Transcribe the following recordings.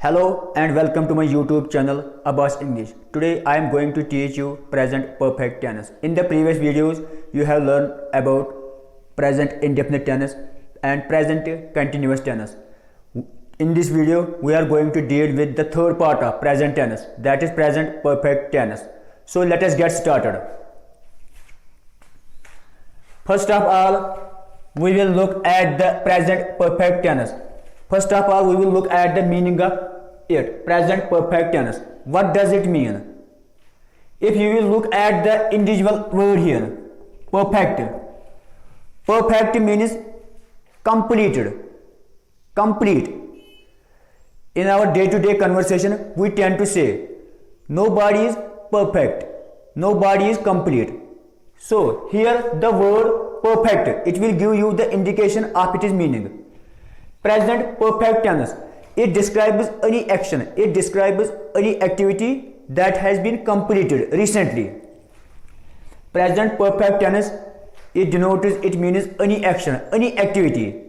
Hello and welcome to my YouTube channel Abbas English. Today I am going to teach you present perfect tense. In the previous videos you have learned about present indefinite tense and present continuous tense. In this video we are going to deal with the third part of present tense, that is present perfect tense. So let us get started. First of all we will look at the present perfect tense. First of all we will look at the meaning of it, present perfect tense. What does it mean? If you will look at the individual word here, perfect. Perfect means completed, complete. In our day-to-day conversation, we tend to say, nobody is perfect, nobody is complete. So here the word perfect, it will give you the indication of its meaning. Present perfect tense. It describes any action, it describes any activity that has been completed recently. Present perfect tense, it denotes, it means any action, any activity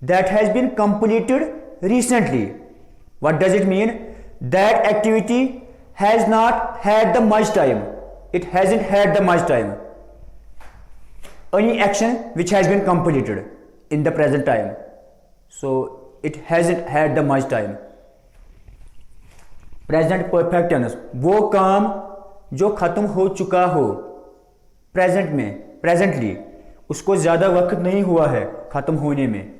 that has been completed recently. What does it mean? That activity has not had the much time. It hasn't had the much time. Any action which has been completed in the present time. So it hasn't had the much time. Present perfect tense, वो काम जो खत्म हो चुका हो present में, presently, उसको ज्यादा वक्त नहीं हुआ है खत्म होने में.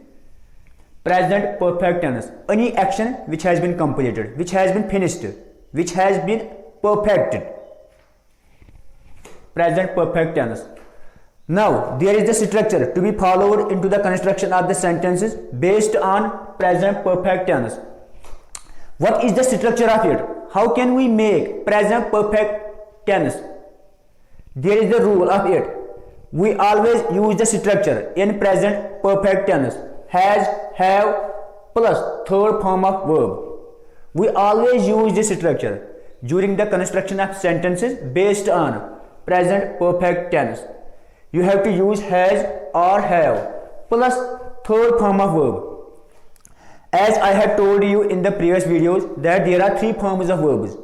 Present perfect tense, any action which has been completed, which has been finished, which has been perfected. Present perfect tense. Now, there is the structure to be followed into the construction of the sentences based on present perfect tense. What is the structure of it? How can we make present perfect tense? There is the rule of it. We always use the structure in present perfect tense. Has, have, plus third form of verb. We always use this structure during the construction of sentences based on present perfect tense. You have to use has or have plus third form of verb. As I have told you in the previous videos that there are three forms of verbs.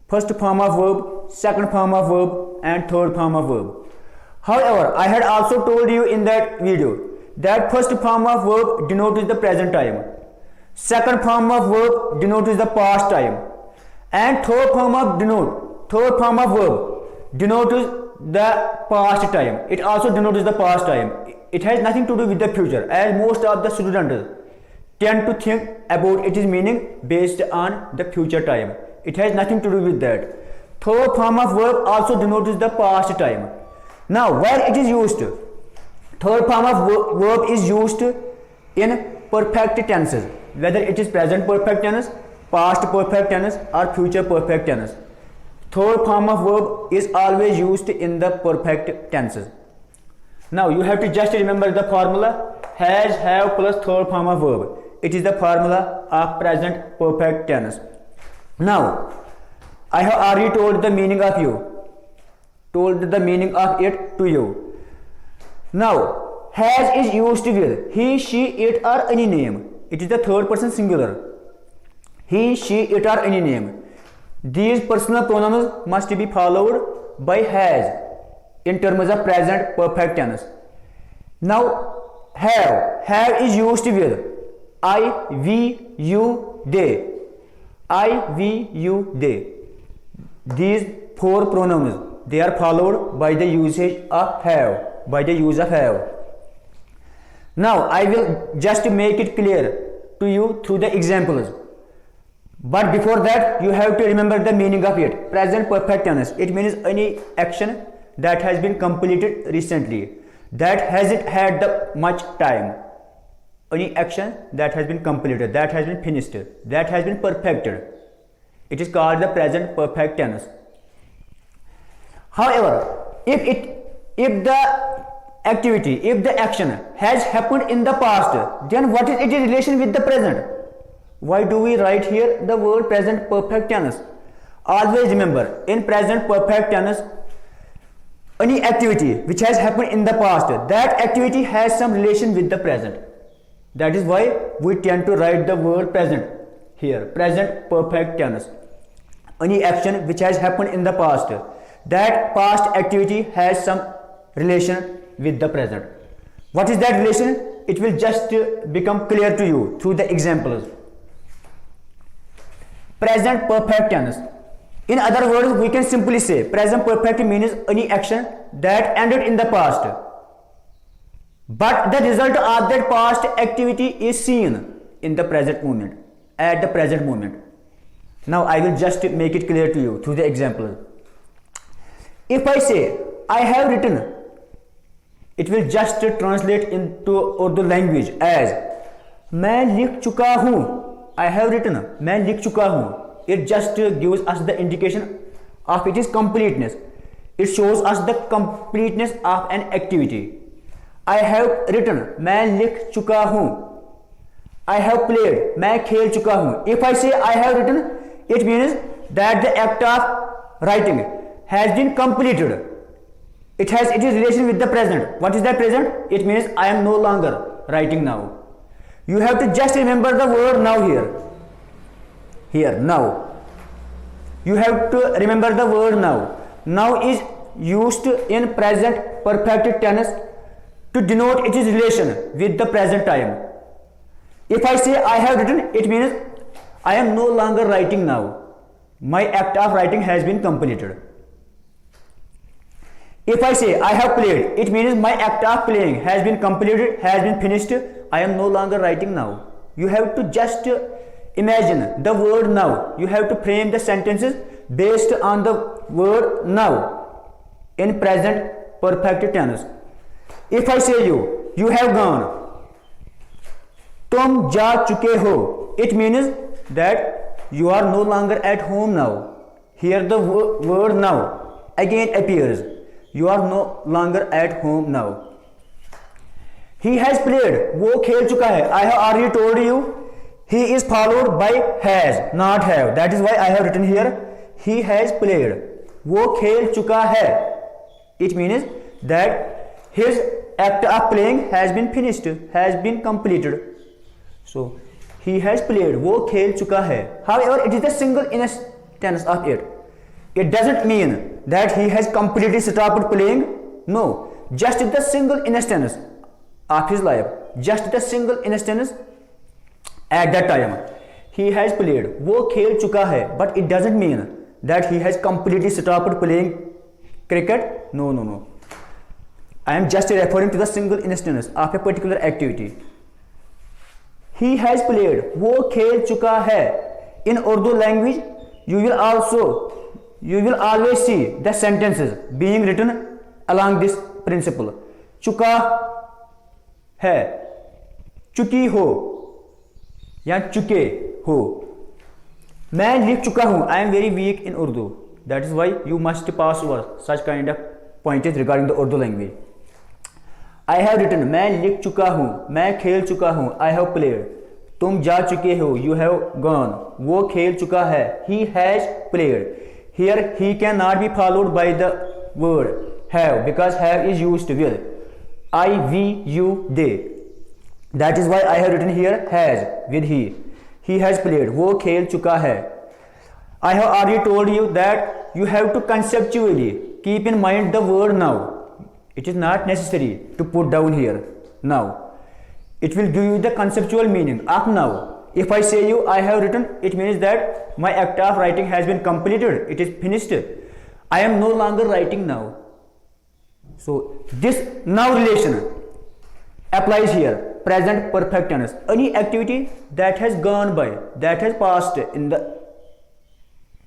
First form of verb, second form of verb and third form of verb. However, I had also told you in that video that first form of verb denotes the present time. Second form of verb denotes the past time. And third form of verb denotes the past time. It also denotes the past time. It has nothing to do with the future, as most of the students tend to think about its meaning based on the future time. It has nothing to do with that. Third form of verb also denotes the past time. Now, where it is used? Third form of verb is used in perfect tenses, whether it is present perfect tense, past perfect tense or future perfect tense. Third form of verb is always used in the perfect tenses. Now you have to just remember the formula has, have plus third form of verb. It is the formula of present perfect tense. Now I have already told the meaning of it to you. Now has is used with he, she, it or any name. It is the third person singular. He, she, it or any name. These personal pronouns must be followed by has in terms of present perfect tense. Now have is used with I, we, you, they. I, we, you, they. These four pronouns, they are followed by the usage of have, by the use of have. Now I will just make it clear to you through the examples. But before that, you have to remember the meaning of it. Present perfect tense, it means any action that has been completed recently, that hasn't had the much time. Any action that has been completed, that has been finished, that has been perfected. It is called the present perfect tense. However, if the activity, if the action has happened in the past, then what is its relation with the present? Why do we write here the word present perfect tense? Always remember, in present perfect tense, any activity which has happened in the past, that activity has some relation with the present. That is why we tend to write the word present here, present perfect tense. Any action which has happened in the past, that past activity has some relation with the present. What is that relation? It will just become clear to you through the examples. Present perfect tense. In other words, we can simply say present perfect means any action that ended in the past, but the result of that past activity is seen in the present moment, at the present moment. Now I will just make it clear to you through the example. If I say I have written, it will just translate into Urdu language as मैं लिख चुका हूँ. I have written, मैं लिख चुका हूँ. It just gives us the indication of its completeness. It shows us the completeness of an activity. I have written, मैं लिख चुका हूँ. I have played, मैं खेल चुका हूँ. If I say I have written, it means that the act of writing has been completed. It is relation with the present. What is that present? It means I am no longer writing now. You have to just remember the word now here. Here, now. You have to remember the word now. Now is used in present perfect tense to denote its relation with the present time. If I say I have written, it means I am no longer writing now. My act of writing has been completed. If I say I have played, it means my act of playing has been completed, has been finished. I am no longer writing now. You have to just imagine the word now. You have to frame the sentences based on the word now in present perfect tense. If I say you have gone, तुम जा चुके हो, it means that you are no longer at home now. Here the word now again appears. You are no longer at home now. He has played, वो खेल चुका है. I have already told you, he is followed by has, not have. That is why I have written here, he has played. वो खेल चुका है. It means that his act of playing has been finished, has been completed. So he has played, वो खेल चुका है. However, it is the single instance of it. It doesn't mean that he has completely stopped playing. No, just the single instance of his life, just the single instance at that time. He has played, वो खेल चुका है. But it doesn't mean that he has completely stopped playing cricket. No. I am just referring to the single instance of a particular activity. He has played, वो खेल चुका है. In Urdu language, you will always see the sentences being written along this principle. चुका है, चुकी हो या चुके हो. मैं लिख चुका हूँ. I am very weak in Urdu. That is why you must pass over such kind of pointers regarding the Urdu language. I have written, मैं लिख चुका हूँ. मैं खेल चुका हूँ. I have played. तुम जा चुके हो. You have gone. वो खेल चुका है. He has played. Here he cannot be followed by the word have because have is used with I, we, you, they. That is why I have written here has with he. He has played. वो खेल चुका है. I have already told you that you have to conceptually keep in mind the word now. It is not necessary to put down here now. It will give you the conceptual meaning of now. If I say you I have written, it means that my act of writing has been completed. It is finished. I am no longer writing now. So this now relation applies here. Present perfect tense. Any activity that has gone by, that has passed in the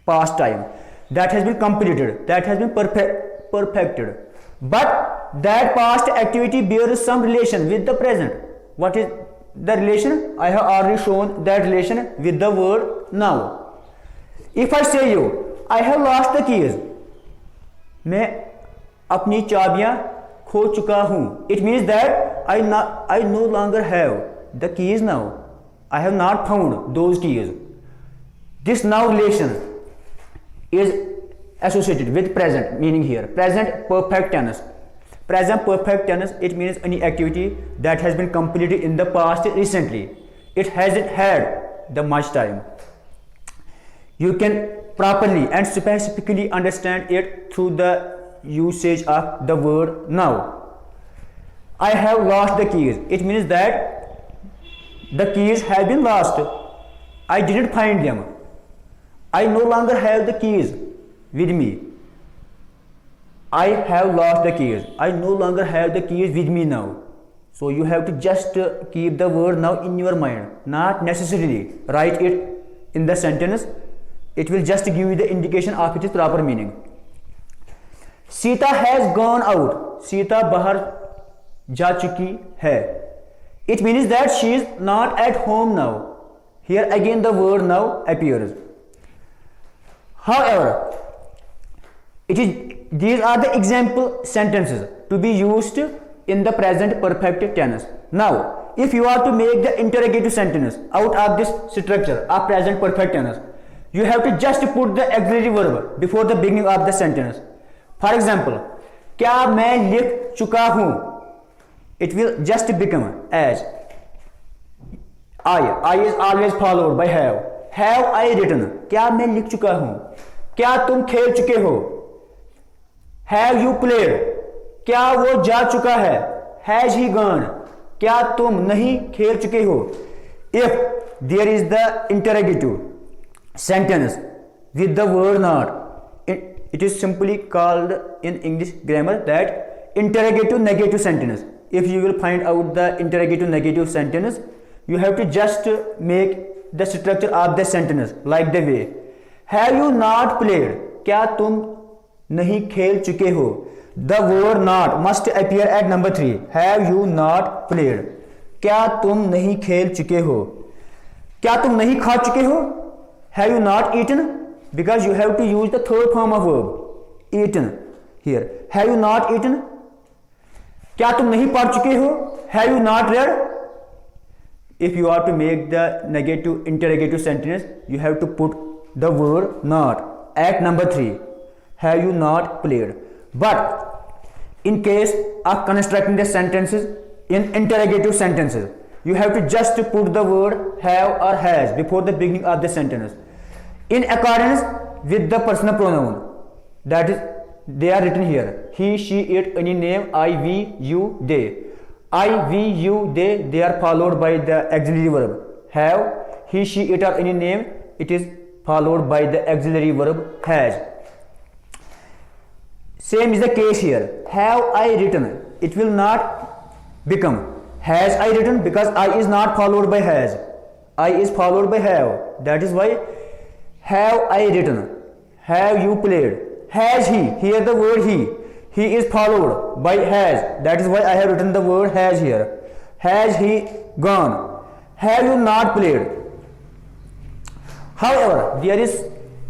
past time, that has been completed, that has been perfected. But that past activity bears some relation with the present. What is the relation? I have already shown that relation with the word now. If I say you, I have lost the keys. मैं अपनी चाबियां खो चुका हूँ. It means that I no longer have the keys now. I have not found those keys. This now relation is associated with present meaning here. Present perfect tense. Present perfect tense, it means any activity that has been completed in the past recently. It hasn't had the much time. You can properly and specifically understand it through the usage of the word now. I have lost the keys. It means that the keys have been lost. I didn't find them. I no longer have the keys with me. I have lost the keys. I no longer have the keys with me now. So you have to just keep the word now in your mind, not necessarily write it in the sentence. It will just give you the indication of its proper meaning. Sita has gone out. Sita bahar ja chuki hai. It means that she is not at home now. Here again the word now appears. However, these are the example sentences to be used in the present perfect tense. Now, if you are to make the interrogative sentence out of this structure of present perfect tense, you have to just put the auxiliary verb before the beginning of the sentence. For example, क्या मैं लिख चुका हूँ? It will just become as I is always followed by have. Have I written? क्या मैं लिख चुका हूँ? क्या तुम खेल चुके हो? Have you played? क्या वो जा चुका है? Has he gone? क्या तुम नहीं खेल चुके हो? If there is the interrogative sentence with the word not, it is simply called in English grammar that interrogative negative sentence. If you will find out the interrogative negative sentence, you have to just make the structure of the sentence like the way. Have you not played? क्या तुम नहीं खेल चुके हो? The word not must appear at number 3. Have you not played? क्या तुम नहीं खेल चुके हो? क्या तुम नहीं खा चुके हो? Have you not eaten? Because you have to use the third form of verb, eaten here. Have you not eaten? क्या तुम नहीं पढ़ चुके हो? Have you not read? If you are to make the negative interrogative sentence, you have to put the word not at number 3. Have you not played? But in case of constructing the sentences in interrogative sentences, you have to just put the word have or has before the beginning of the sentence in accordance with the personal pronoun. That is, they are written here: he, she, it, any name, I, we, you, they. I, we, you, they are followed by the auxiliary verb have. He, she, it, or any name, it is followed by the auxiliary verb has. Same is the case here. Have I written? It will not become has I written because I is not followed by has. I is followed by have. That is why have I written. Have you played? Has he? Here the word he. He is followed by has. That is why I have written the word has here. Has he gone? Have you not played? However, there is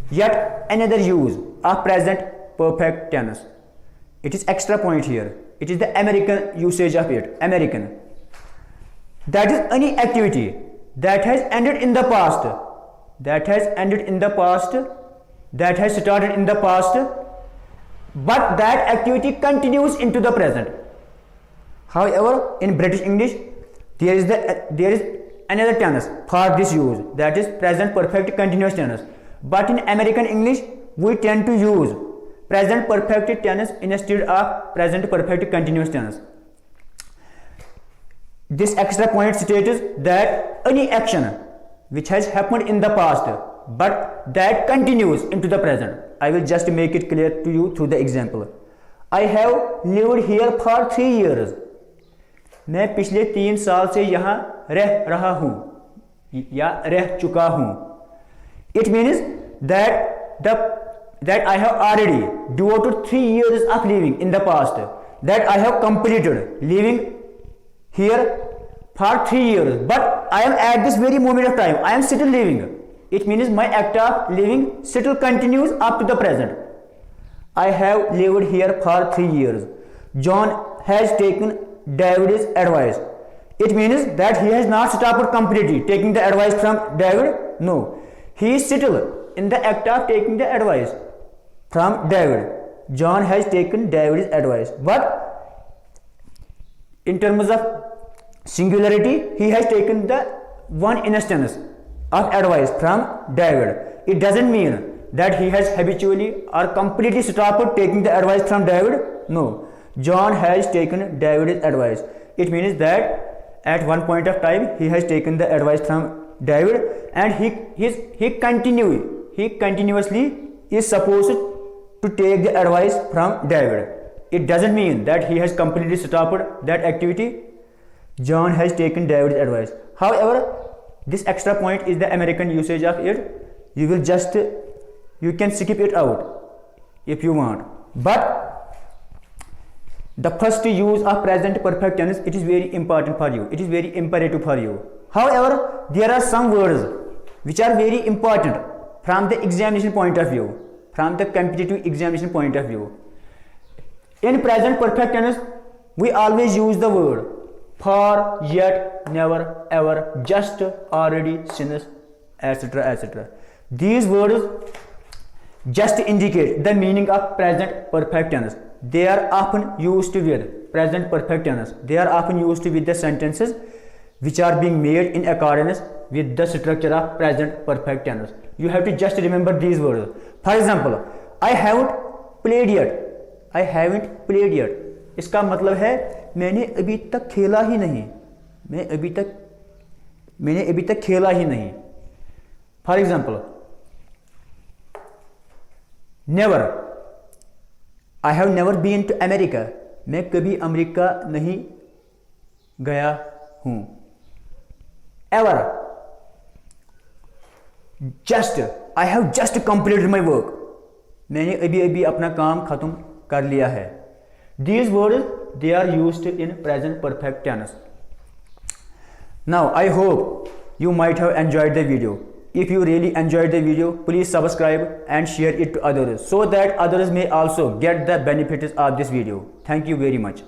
yet another use of present perfect tense. It is extra point here. It is the American usage of it. American. That is any activity that has ended in the past. That has ended in the past. That has started in the past. But that activity continues into the present. However, in British English, there is another tense for this use. That is present perfect continuous tense. But in American English, we tend to use present perfect tense instead of present perfect continuous tense. This extra point states that any action which has happened in the past but that continues into the present. I will just make it clear to you through the example. I have lived here for 3 years. मैं पिछले 3 साल से यहाँ रह रहा हूँ या रह चुका हूँ. It means that I have already devoted 3 years of living in the past, that I have completed living here for 3 years, but I am at this very moment of time, I am still living. It means my act of living still continues up to the present. I have lived here for 3 years. John has taken David's advice. It means that he has not stopped completely taking the advice from David. No, he is still in the act of taking the advice from David. John has taken David's advice, but in terms of singularity, he has taken the one instance of advice from David. It doesn't mean that he has habitually or completely stopped taking the advice from David. No, John has taken David's advice. It means that at one point of time he has taken the advice from David, and he continuously is supposed to take the advice from David. It doesn't mean that he has completely stopped that activity. John has taken David's advice. However, this extra point is the American usage of it. You can skip it out if you want. But the first use of present perfect tense, it is very important for you. It is very imperative for you. However, there are some words which are very important from the examination point of view, from the competitive examination point of view. In present perfect tense, we always use the word for, yet, never, ever, just, already, since, etc., etc. These words just indicate the meaning of present perfect tense. They are often used with present perfect tense. They are often used with the sentences which are being made in accordance with the structure of present perfect tense. You have to just remember these words. For example, I haven't played yet. I haven't played yet. इसका मतलब है मैंने अभी तक खेला ही नहीं. मैंने अभी तक खेला ही नहीं. For example, never. I have never been to America. मैं कभी अमेरिका नहीं गया हूँ. Ever. Just. I have just completed my work. मैंने अभी अभी अपना काम खत्म कर लिया है. These words, they are used in present perfect tense. Now, I hope you might have enjoyed the video. If you really enjoyed the video, please subscribe and share it to others so that others may also get the benefits of this video. Thank you very much.